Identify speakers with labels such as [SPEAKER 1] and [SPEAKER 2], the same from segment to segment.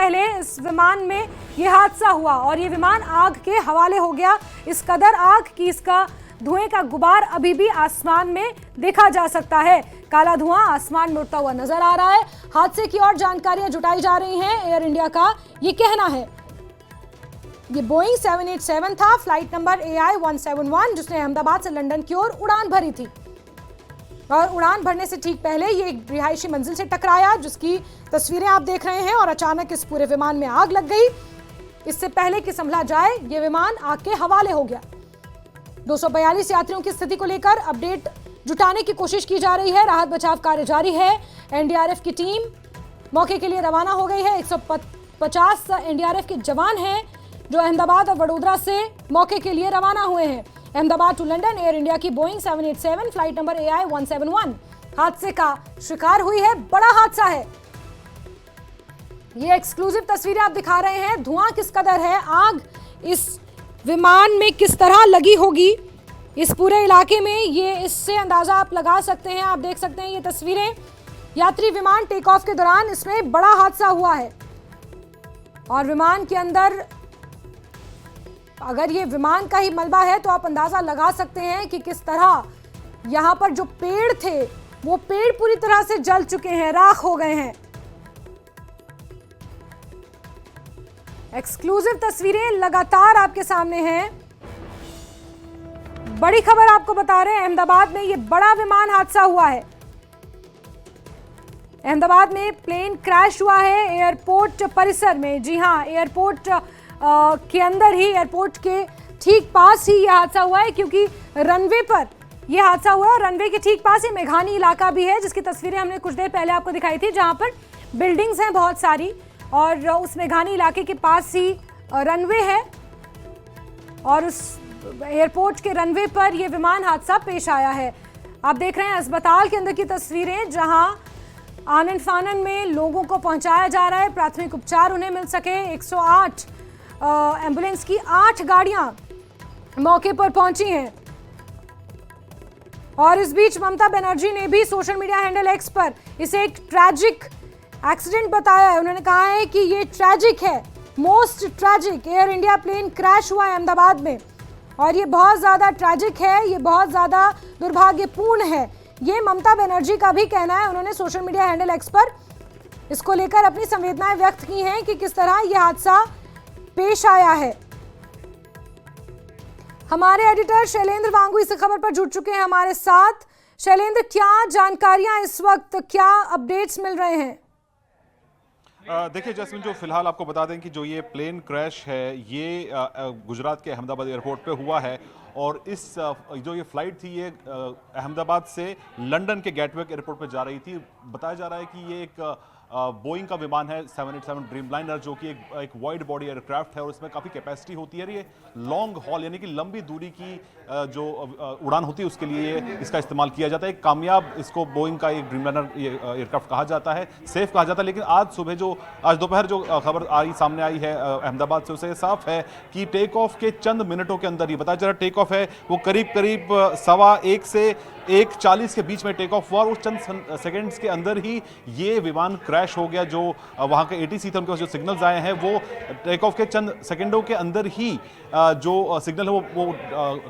[SPEAKER 1] पहले इस विमान में ये हादसा हुआ और ये विमान आग के हवाले हो गया। इस कदर आग की इसका धुएं का गुबार अभी भी आसमान में देखा जा सकता है। काला धुआं आसमान में उड़ता हुआ नजर आ रहा है। हादसे की और जानकारियां जुटाई जा रही हैं। एयर इंडिया का ये कहना है, ये बोइंग 787 था, फ्लाइट नंबर AI 171, जिसने अहमदाबाद से लंदन की ओर उड़ान भरी थी और उड़ान भरने से ठीक पहले ये एक रिहायशी मंजिल से टकराया, जिसकी तस्वीरें आप देख रहे हैं। और अचानक इस पूरे विमान में आग लग गई। इससे पहले कि संभला जाए ये विमान आग के हवाले हो गया। 242 यात्रियों की स्थिति को लेकर अपडेट जुटाने की कोशिश की जा रही है। राहत बचाव कार्य जारी है। NDRF की टीम मौके के लिए रवाना हो गई है। 150 NDRF के जवान हैं जो अहमदाबाद और वडोदरा से मौके के लिए रवाना हुए हैं। Ahmedabad to London Air India की बोइंग 787 फ्लाइट नंबर AI 171 हादसे का शिकार हुई है। बड़ा हादसा है। ये एक्सक्लूसिव तस्वीरें आप दिखा रहे हैं। धुआं किस कदर है, आग इस विमान में किस तरह लगी होगी इस पूरे इलाके में, ये इससे अंदाजा आप लगा सकते हैं। आप देख सकते हैं ये तस्वीरें। यात्री विमान टेक ऑफ के दौरान इसमें बड़ा हादसा हुआ है और विमान के अंदर अगर ये विमान का ही मलबा है तो आप अंदाजा लगा सकते हैं कि किस तरह यहां पर जो पेड़ थे वो पेड़ पूरी तरह से जल चुके हैं, राख हो गए हैं। एक्सक्लूसिव तस्वीरें लगातार आपके सामने हैं। बड़ी खबर आपको बता रहे हैं, अहमदाबाद में ये बड़ा विमान हादसा हुआ है। अहमदाबाद में प्लेन क्रैश हुआ है एयरपोर्ट परिसर में। जी हां, एयरपोर्ट के अंदर ही, एयरपोर्ट के ठीक पास ही यह हादसा हुआ है, क्योंकि रनवे पर यह हादसा हुआ है। रनवे के ठीक पास ही मेघानी इलाका भी है, जिसकी तस्वीरें हमने कुछ देर पहले आपको दिखाई थी, जहां पर बिल्डिंग्स हैं बहुत सारी और उस मेघानी इलाके के पास ही रनवे है और उस एयरपोर्ट के रनवे पर यह विमान हादसा पेश आया है। आप देख रहे हैं अस्पताल के अंदर की तस्वीरें, जहां आनन फानन में लोगों को पहुंचाया जा रहा है, प्राथमिक उपचार उन्हें मिल सके। 108 एम्बुलेंस की 8 गाड़ियां मौके पर पहुंची हैं। और इस बीच ममता बनर्जी ने भी सोशल मीडिया हैंडल X पर इसे एक ट्रैजिक एक्सीडेंट बताया है। उन्होंने कहा है कि ये ट्रैजिक है, most tragic. Air India plane crash हुआ है अहमदाबाद में और ये बहुत ज्यादा ट्रैजिक है, ये बहुत ज्यादा दुर्भाग्यपूर्ण है। ये ममता बनर्जी का भी कहना है। उन्होंने सोशल मीडिया हैंडल X पर इसको लेकर अपनी संवेदनाएं व्यक्त की हैं कि किस तरह यह हादसा पेश आया है। हमारे एडिटर शैलेंद्र वांगू इस खबर पर जुड़ चुके हैं हमारे साथ। शैलेंद्र, क्या जानकारियां इस वक्त, क्या अपडेट्स मिल रहे हैं?
[SPEAKER 2] देखिए जैस्मिन, जो फिलहाल आपको बता दें कि जो ये प्लेन क्रैश है ये गुजरात के अहमदाबाद एयरपोर्ट पे हुआ है और इस जो ये फ्लाइट थी ये अहमदाबाद से लंदन के गेटवे एयरपोर्ट पे जा रही थी। बताया जा रहा है कि ये एक बोइंग का विमान है 787 ड्रीमलाइनर, जो कि एक वाइड बॉडी एयरक्राफ्ट है और इसमें काफ़ी कैपेसिटी होती है। ये लॉन्ग हॉल यानी कि लंबी दूरी की जो उड़ान होती है उसके लिए इसका इस्तेमाल किया जाता है। एक कामयाब इसको बोइंग का एक ड्रीमलाइनर एयरक्राफ्ट कहा जाता है, सेफ कहा जाता है। लेकिन आज दोपहर जो खबर सामने आई है अहमदाबाद से, उसे साफ है कि टेक ऑफ के चंद मिनटों के अंदर ही, बताया जा रहा टेक ऑफ है वो करीब 1:15 से 1:40 के बीच में टेक ऑफ हुआ और उस चंद सेकेंड्स के अंदर ही ये विमान क्रैश हो गया। जो वहाँ के ATC थे उनके पास जो सिग्नल्स आए हैं वो टेक ऑफ के चंद सेकेंडों के अंदर ही जो सिग्नल है वो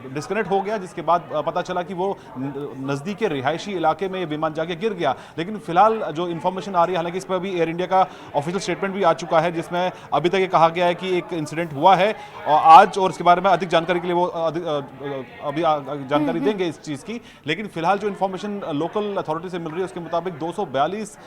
[SPEAKER 2] डिस्कनेक्ट हो गया, जिसके बाद पता चला कि वो नज़दीक के रिहायशी इलाके में ये विमान जाके गिर गया। लेकिन फिलहाल जो इन्फॉर्मेशन आ रही है, हालांकि इस पर अभी एयर इंडिया का ऑफिशियल स्टेटमेंट भी आ चुका है, जिसमें अभी तक ये कहा गया है कि एक इंसिडेंट हुआ है और आज, और इसके बारे में अधिक जानकारी के लिए वो अभी जानकारी देंगे इस चीज़ की। लेकिन फिलहाल जो इन्फॉर्मेशन लोकल अथॉरिटी से मिल रही है उसके मुताबिक 242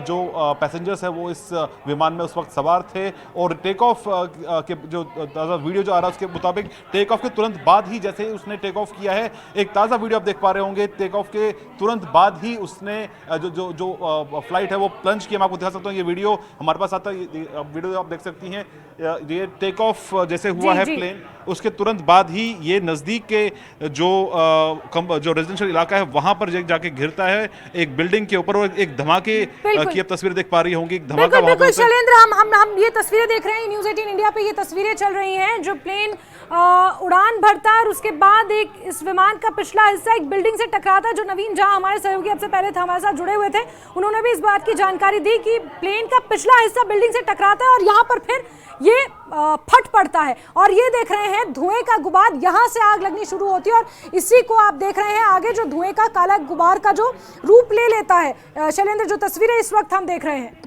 [SPEAKER 2] जो पैसेंजर्स हैं वो इस विमान में उस वक्त सवार थे और टेक ऑफ के जो ताज़ा वीडियो जो आ रहा है उसके मुताबिक टेक ऑफ के तुरंत बाद ही, जैसे ही उसने टेक ऑफ किया है, एक ताज़ा वीडियो आप देख पा रहे होंगे, टेक ऑफ के तुरंत बाद ही उसने जो फ्लाइट है वो प्लंज किया। मैं आपको दिखा सकता हूँ, ये वीडियो हमारे पास आता है, वीडियो आप देख सकती हैं। ये टेक ऑफ जैसे हुआ है प्लेन, उसके तुरंत बाद ही ये नज़दीक के जो रेजिडेंशियल इलाका है वहाँ पर जाके गिरता है एक बिल्डिंग के ऊपर और एक धमाके की अब तस्वीर देख पा रही होंगी धमाका
[SPEAKER 1] बिल्कुल
[SPEAKER 2] वहां पे
[SPEAKER 1] बिल्कुल शैलेंद्र, हम ये तस्वीरें देख रहे हैं न्यूज़ 18 इंडिया पे, ये तस्वीरें चल रही हैं जो प्लेन उड़ान भरता और उसके बाद एक इस विमान का पिछला हिस्सा एक बिल्डिंग से टकराता। जो नवीन झा हमारे सहयोगी अब से पहले हमारे साथ जुड़े हुए थे, उन्होंने भी इस बात की जानकारी दी कि प्लेन का पिछला हिस्सा बिल्डिंग से टकराता है और यहाँ पर फिर ये फट पड़ता है और ये देख रहे हैं धुएं का गुबार, यहाँ से आग लगनी शुरू होती है और इसी को आप देख रहे हैं आगे जो धुएं का काला गुबार का जो रूप ले लेता है। शैलेंद्र, जो तस्वीरें इस वक्त हम देख रहे हैं,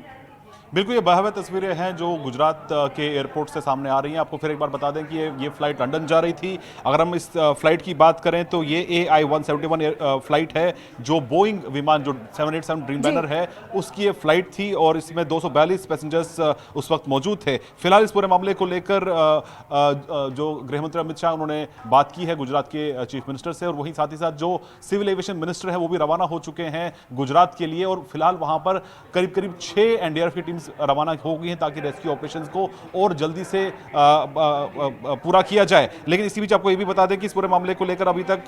[SPEAKER 2] बिल्कुल ये भयावह तस्वीरें हैं जो गुजरात के एयरपोर्ट से सामने आ रही हैं। आपको फिर एक बार बता दें कि ये फ्लाइट लंदन जा रही थी। अगर हम इस फ्लाइट की बात करें तो ये AI-171 फ्लाइट है जो बोइंग विमान जो 787 ड्रीमलाइनर है उसकी ये फ्लाइट थी और इसमें 242 पैसेंजर्स उस वक्त मौजूद थे। फिलहाल इस पूरे मामले को लेकर जो गृहमंत्री अमित शाह उन्होंने बात की है गुजरात के चीफ मिनिस्टर से और वहीं साथ ही साथ जो सिविल एविएशन मिनिस्टर है वो भी रवाना हो चुके हैं गुजरात के लिए और फिलहाल वहां पर करीब 6 NDRF की टीम रवाना हो गई हैं ताकि रेस्क्यू ऑपरेशंस को और जल्दी से पूरा किया जाए। लेकिन इसी बीच आपको ये भी बता दें कि इस पूरे मामले को लेकर अभी तक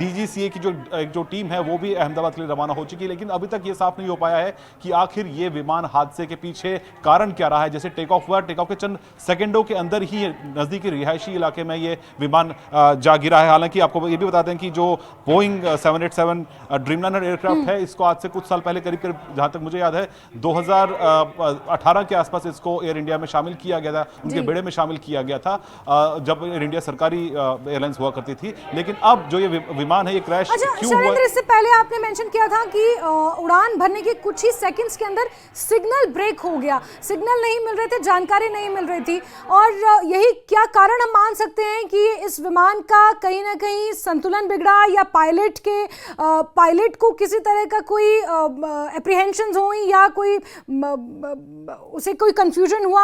[SPEAKER 2] DGCA की जो टीम है वो भी अहमदाबाद के लिए रवाना हो चुकी है, लेकिन अभी तक ये साफ नहीं हो पाया है कि आखिर ये विमान हादसे के पीछे कारण क्या रहा है। जैसे टेक ऑफ हुआ, टेक ऑफ के चंद सेकेंडों के अंदर ही नजदीकी रिहायशी इलाके में ये विमान जा गिरा है। हालांकि आपको ये भी बता दें कि जो बोइंग 787 ड्रीमलाइनर एयरक्राफ्ट है इसको आज से कुछ साल पहले करीब जहां तक मुझे याद है 2018 के आसपास इसको एयर इंडिया में शामिल किया गया था, उनके बेड़े में शामिल किया गया था जब एयर इंडिया सरकारी एयरलाइंस हुआ करती थी। लेकिन अब जो ये विमान है ये क्रैश क्यों हुआ?
[SPEAKER 1] इससे पहले आपने मेंशन किया था कि उड़ान भरने के कुछ ही सेकंड्स के अंदर सिग्नल ब्रेक हो गया, सिग्नल नहीं मिल रहे थे, जानकारी नहीं मिल रही थी और यही क्या कारण हम मान सकते हैं कि इस विमान का कहीं ना कहीं संतुलन बिगड़ा या पायलट को किसी तरह का कोई एप्रीहेंशंस हो या कोई उसे कोई कंफ्यूजन हुआ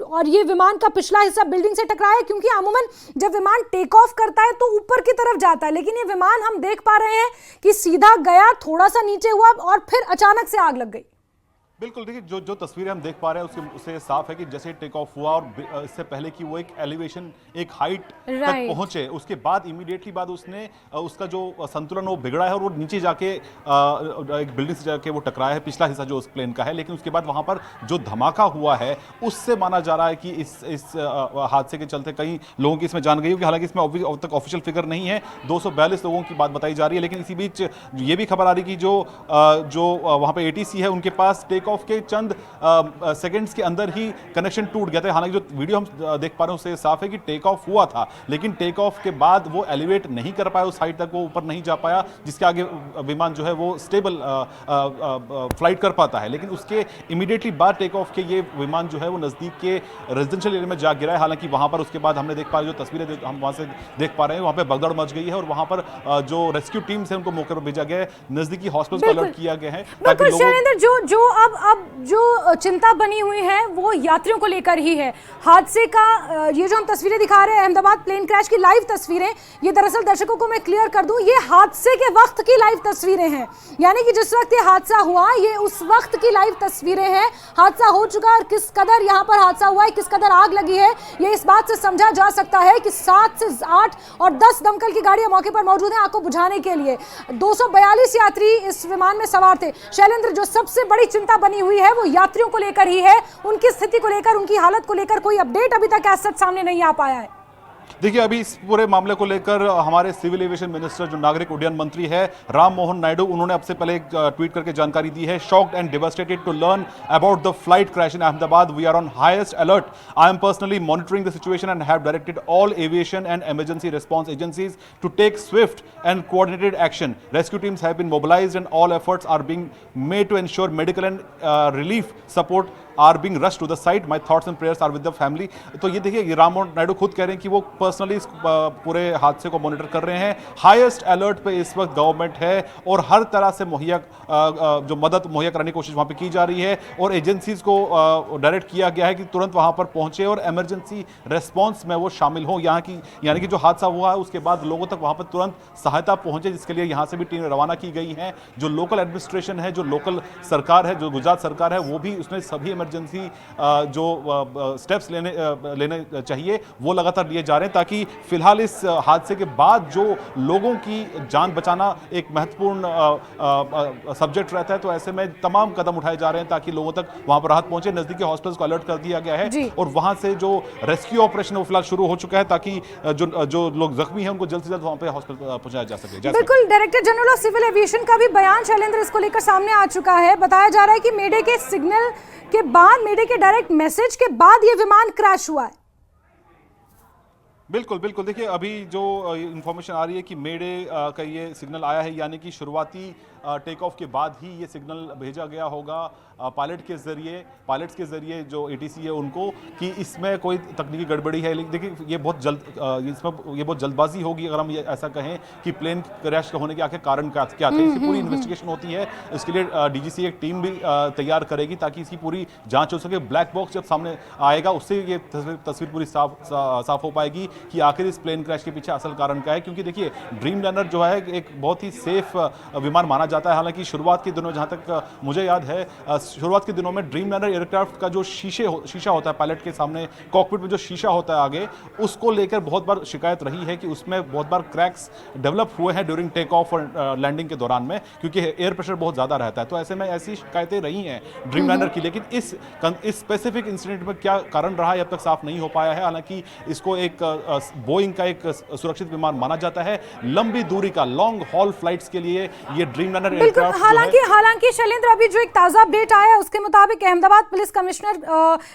[SPEAKER 1] और ये विमान का पिछला हिस्सा बिल्डिंग से टकराया? क्योंकि अमूमन जब विमान टेक ऑफ करता है तो ऊपर की तरफ जाता है, लेकिन ये विमान हम देख पा रहे हैं कि सीधा गया, थोड़ा सा नीचे हुआ और फिर अचानक से आग लग गई।
[SPEAKER 2] बिल्कुल, देखिए जो तस्वीरें हम देख पा रहे हैं उससे साफ है कि जैसे टेक ऑफ हुआ और इससे पहले कि वो एक एलिवेशन एक हाइट तक पहुंचे उसके बाद इमीडिएटली बाद उसने उसका जो संतुलन वो बिगड़ा है और वो नीचे जाके एक बिल्डिंग से जाके वो टकराया है, पिछला हिस्सा जो उस प्लेन का है। लेकिन उसके बाद वहां पर जो धमाका हुआ है उससे माना जा रहा है कि इस हादसे के चलते कई लोगों की इसमें जान गई होगी। हालांकि इसमें अब तक ऑफिशियल फिगर नहीं है, 242 लोगों की बात बताई जा रही है। लेकिन इसी बीच ये भी खबर आ रही कि जो वहां पर ATC है उनके पास टेक ऑफ के चंद सेकंड्स के अंदर ही कनेक्शन टूट गया था। हालांकि जो वीडियो हम देख पा रहे हैं उससे साफ है कि टेक ऑफ हुआ था, लेकिन टेक ऑफ के बाद वो एलिवेट नहीं कर पाया, उस हाइट तक वो ऊपर नहीं जा पाया जिसके आगे विमान जो है वो स्टेबल फ्लाइट कर पाता है। लेकिन उसके इमीडिएटली बाद टेक ऑफ के ये विमान जो है वो नजदीक के रेजिडेंशियल एरिया में जा गिरा है। हालांकि वहां पर उसके बाद हमने देख पा रहे जो तस्वीरें हम वहां से देख पा रहे हैं वहां पर भगदड़ मच गई है और वहां पर जो रेस्क्यू टीम्स है उनको मौके पर भेजा गया है, नजदीकी हॉस्पिटल को अलर्ट किया गया है।
[SPEAKER 1] अब जो चिंता बनी हुई है वो यात्रियों को लेकर ही है। हादसे का ये जो हम तस्वीरें दिखा रहे हैं अहमदाबाद प्लेन क्रैश की लाइव तस्वीरें, ये दरअसल दर्शकों को मैं क्लियर कर दूं, ये हादसे के वक्त की लाइव तस्वीरें हैं। यानी कि जिस वक्त ये हादसा हुआ ये उस वक्त की लाइव तस्वीरें हैं। हादसा हो चुका है और किस कदर यहाँ पर हादसा हुआ है, किस कदर आग लगी है, ये इस बात से समझा जा सकता है कि 7 से 8 और 10 दमकल की गाड़ियां मौके पर मौजूद हैं आग को बुझाने के लिए। 242 यात्री इस विमान में सवार थे। शैलेंद्र, जो सबसे बड़ी चिंता बनी हुई है वो यात्रियों को लेकर ही है, उनकी स्थिति को लेकर, उनकी हालत को लेकर कोई अपडेट अभी तक ऐसा सामने नहीं आ पाया है।
[SPEAKER 2] देखिए अभी इस पूरे मामले को लेकर हमारे सिविल एविएशन मिनिस्टर जो नागरिक उड्डयन मंत्री है राम मोहन नायडू, उन्होंने अब से पहले एक ट्वीट करके जानकारी दी है। Shocked and devastated to learn about the flight crash in Ahmedabad, we are on highest alert, I am personally monitoring the situation and have directed all aviation and emergency response agencies to take swift and coordinated action, rescue teams have been mobilised and all efforts are being made to ensure medical and relief support are being rushed to the site, my thoughts and prayers are with the family. तो ये देखिए राम मोहन नायडू खुद कह रहे हैं कि वो personally इस पूरे हादसे को मॉनिटर कर रहे हैं। हाईएस्ट अलर्ट पे इस वक्त गवर्नमेंट है और हर तरह से जो मदद मुहैया कराने की कोशिश वहां पे की जा रही है और एजेंसीज को डायरेक्ट किया गया है कि तुरंत वहां पर पहुंचे और इमरजेंसी रेस्पॉन्स में वो शामिल हो। यहाँ की यानी कि जो हादसा हुआ है उसके बाद लोगों तक वहां पर तुरंत सहायता पहुंचे, जिसके लिए यहाँ से भी टीम रवाना की गई है। जो लोकल एडमिनिस्ट्रेशन है, जो लोकल सरकार है, जो गुजरात सरकार है, वो भी उसने सभी इमरजेंसी जो स्टेप्स लेने चाहिए वो लगातार लिए जा रहे हैं, ताकि फिलहाल इस हादसे के बाद जो लोगों की जान बचाना एक महत्वपूर्ण सब्जेक्ट रहता है, तो ऐसे में तमाम कदम उठाए जा रहे हैं ताकि लोगों तक वहां पर राहत पहुंचे। नजदीकी हॉस्पिटल्स को अलर्ट कर दिया गया है और वहां से जो रेस्क्यू ऑपरेशन वो फिलहाल शुरू हो चुका है, ताकि जो लोग जख्मी हैं उनको जल्द से जल्द वहां पे हॉस्पिटल पहुंचाया जा सके।
[SPEAKER 1] बिल्कुल, director general of civil aviation का भी बयान शैलेंद्र इसको लेकर सामने आ चुका है। बताया जा रहा है कि मेडे के सिग्नल के बाद, मेडे के डायरेक्ट मैसेज के बाद ये विमान क्रैश हुआ है।
[SPEAKER 2] बिल्कुल बिल्कुल, देखिए अभी जो इंफॉर्मेशन आ रही है कि मेडे का ये सिग्नल आया है, यानी कि शुरुआती टेक ऑफ के बाद ही ये सिग्नल भेजा गया होगा पायलट्स के जरिए जो ATC है उनको, कि इसमें कोई तकनीकी गड़बड़ी है। लेकिन देखिए ये बहुत जल्दबाजी होगी अगर हम ये ऐसा कहें कि प्लेन क्रैश होने के आखिर कारण क्या थे। इसकी पूरी इन्वेस्टिगेशन होती है, इसके लिए DGC एक टीम भी तैयार करेगी ताकि इसकी पूरी जांच हो सके। ब्लैक बॉक्स जब सामने आएगा उससे ये तस्वीर पूरी साफ हो पाएगी कि आखिर इस प्लेन क्रैश के पीछे असल कारण क्या है। क्योंकि देखिए ड्रीमलाइनर जो है एक बहुत ही सेफ विमान माना जाता है। हालांकि शुरुआत के दिनों, जहां तक मुझे याद है, शुरुआत के दिनों में ड्रीमलाइनर एयरक्राफ्ट का जो शीशा होता है पायलट के सामने, कॉकपिट में जो शीशा होता है आगे, उसको लेकर बहुत बार शिकायत रही है कि उसमें बहुत बार क्रैक्स डेवलप हुए हैं ड्यूरिंग टेक ऑफ और लैंडिंग के दौरान में, क्योंकि एयर प्रेशर बहुत ज्यादा रहता है। तो ऐसे में ऐसी शिकायतें रही हैं ड्रीमलाइनर की। लेकिन इस स्पेसिफिक इंसिडेंट में क्या कारण रहा है अब तक साफ नहीं हो पाया है। हालांकि इसको एक बोइंग का एक सुरक्षित विमान माना जाता है। लंबी दूरी का लॉन्ग हॉल फ्लाइट्स के लिए ये ड्रीमलाइनर एयरक्राफ्ट,
[SPEAKER 1] हालांकि शैलेंद्र अभी जो एक ताजा अपडेट आया है उसके मुताबिक Ahmedabad police commissioner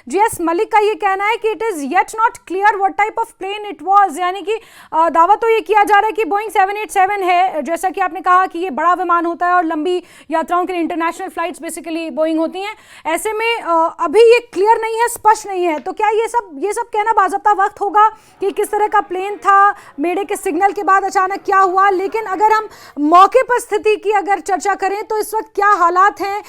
[SPEAKER 1] GS Malik का ये कहना है कि it is yet not clear what type of plane it was. यानी कि दावा तो ये किया जा रहा है कि बोइंग 787 है, जैसा कि आपने कहा कि ये बड़ा विमान होता है और लंबी यात्राओं के लिए इंटरनेशनल फ्लाइट्स बेसिकली बोइंग होती हैं। ऐसे में अभी ये क्लियर नहीं है, स्पष्ट नहीं है। तो क्या ये सब कहना बाज़ाब्ता वक्त होगा कि किस तरह का प्लेन था, मेडे के सिग्नल के बाद अचानक क्या हुआ। लेकिन अगर हम मौके पर स्थिति की अगर चर्चा करें तो इस वक्त क्या हालात हैं,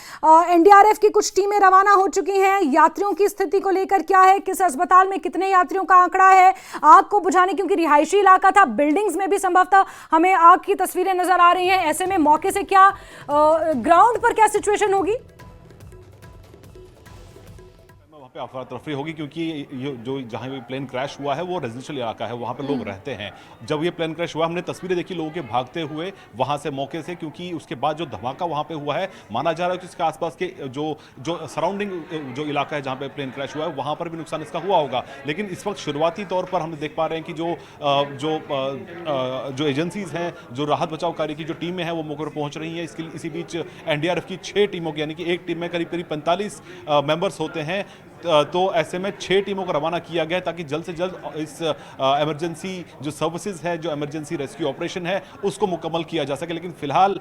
[SPEAKER 1] NDRF की कुछ टीमें रवाना हो चुकी हैं, यात्रियों की स्थिति को लेकर क्या है, किस अस्पताल में कितने यात्रियों का आंकड़ा है, आग को बुझाने, क्योंकि रिहायशी इलाका था, बिल्डिंग्स में भी संभवतः हमें आग की तस्वीरें नजर आ रही हैं। ऐसे में मौके से क्या ग्राउंड पर क्या सिचुएशन होगी?
[SPEAKER 2] पे अफरा तफरी होगी, क्योंकि ये जो जहाँ ये प्लेन क्रैश हुआ है वो रेजिडेंशियल इलाका है, वहाँ पर लोग रहते हैं। जब ये प्लेन क्रैश हुआ हमने तस्वीरें देखी लोगों के भागते हुए वहाँ से मौके से, क्योंकि उसके बाद जो धमाका वहाँ पे हुआ है, माना जा रहा है कि इसके आसपास के जो सराउंडिंग जो इलाका है जहाँ पे प्लेन क्रैश हुआ है वहाँ पर भी नुकसान इसका हुआ होगा। लेकिन इस वक्त शुरुआती तौर पर हम देख पा रहे हैं कि जो एजेंसीज हैं, जो राहत बचाव कार्य की जो टीमें हैं वो मौके पर पहुँच रही हैं। इसी बीच NDRF की 6 टीमों की, यानी कि एक टीम में करीब 45 मेंबर्स होते हैं, तो ऐसे में 6 टीमों को रवाना किया गया ताकि जल्द से जल्द इस इमरजेंसी जो सर्विसेज है, जो इमरजेंसी रेस्क्यू ऑपरेशन है, उसको मुकम्मल किया जा सके। लेकिन फिलहाल